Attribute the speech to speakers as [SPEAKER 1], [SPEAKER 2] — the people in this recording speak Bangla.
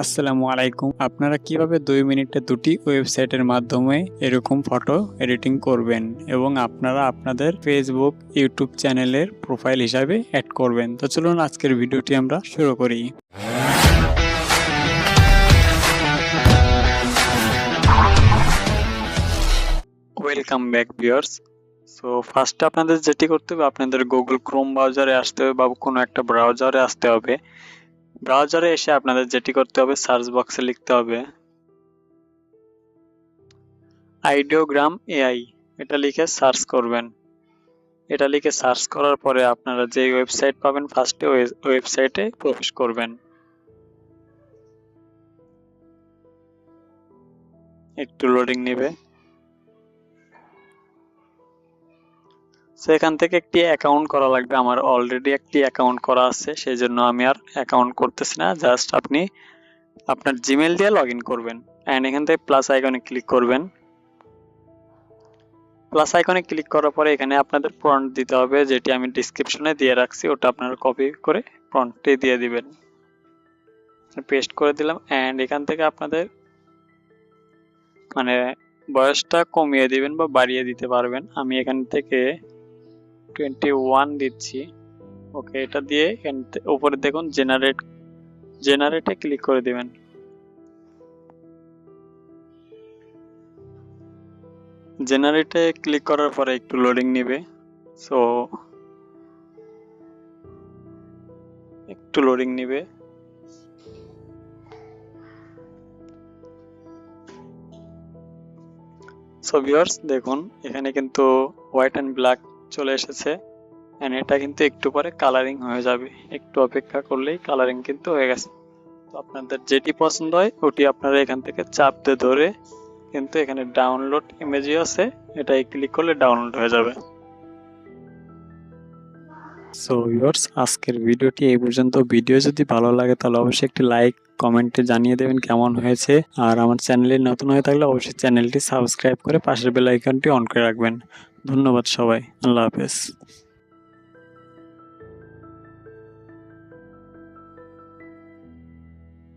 [SPEAKER 1] আসসালামু আলাইকুম। আপনারা কিভাবে 2 মিনিটে দুটি ওয়েবসাইটের মাধ্যমে এরকম ফটো এডিটিং করবেন এবং আপনারা আপনাদের ফেসবুক, ইউটিউব চ্যানেলের প্রোফাইল হিসাবে অ্যাড করবেন। তো চলুন আজকের ভিডিওটি আমরা শুরু করি। Welcome back viewers. সো ফার্স্টে আপনাদের যেটি করতে হবে, আপনাদের গুগল ক্রোম ব্রাউজারে আসতে হবে বা কোনো একটা ব্রাউজারে আসতে হবে। ব্রাউজারে এসে আপনাদের যেটি করতে হবে, সার্চ বক্সে লিখতে হবে আইডিওগ্রাম এআই। এটা লিখে সার্চ করবেন। এটা লিখে সার্চ করার পরে আপনারা যে ওয়েবসাইট পাবেন, ফার্স্টে ওয়েবসাইটে প্রবেশ করবেন। একটু লোডিং নেবে। সেখান থেকে একটি অ্যাকাউন্ট করা লাগবে। আমার অলরেডি একটি অ্যাকাউন্ট করা আছে, সেই জন্য আমি আর অ্যাকাউন্ট করতেছি না। জাস্ট আপনি আপনার জিমেল দিয়ে লগ ইন করবেন অ্যান্ড এখান থেকে প্লাস আইকনে ক্লিক করবেন। প্লাস আইকনে ক্লিক করার পরে এখানে আপনাদের প্রম্পট দিতে হবে, যেটি আমি ডিসক্রিপশনে দিয়ে রাখছি। ওটা আপনারা কপি করে প্রম্পটে দিয়ে দিবেন। পেস্ট করে দিলাম অ্যান্ড এখান থেকে আপনাদের বয়সটা কমিয়ে দিবেন বা বাড়িয়ে দিতে পারবেন। আমি এখান থেকে 21 দিচ্ছি। ওকে, এটা দিয়ে উপরে দেখুন জেনারেটে ক্লিক করে দিবেন। জেনারেটে ক্লিক করার পরে একটু লোডিং নেবে। সো একটু লোডিং নেবে। সো ভিউয়ার্স দেখুন, এখানে কিন্তু হোয়াইট অ্যান্ড ব্ল্যাক চলে এসেছে এন্ড এটা কিন্তু একটু পরে কালারিং হয়ে যাবে। একটু অপেক্ষা করলেই কালারিং কিন্তু হয়ে গেছে। তো আপনাদের যেটি পছন্দ হয় ওটি আপনারা এখান থেকে চাপ দিয়ে ধরে কিন্তু এখানে ডাউনলোড ইমেজই আছে, এটাই ক্লিক করলে ডাউনলোড হয়ে যাবে। সো ভিউয়ার্স, আজকের ভিডিওটি এই পর্যন্ত। ভিডিও যদি ভালো লাগে তাহলে অবশ্যই একটি লাইক কমেন্টে জানিয়ে দেবেন কেমন হয়েছে। আর আমার চ্যানেলে নতুন হয়ে থাকলে অবশ্যই চ্যানেলটি সাবস্ক্রাইব করে পাশের বেল আইকনটি অন করে রাখবেন। ধন্যবাদ সবাই। আল্লাহ হাফেজ।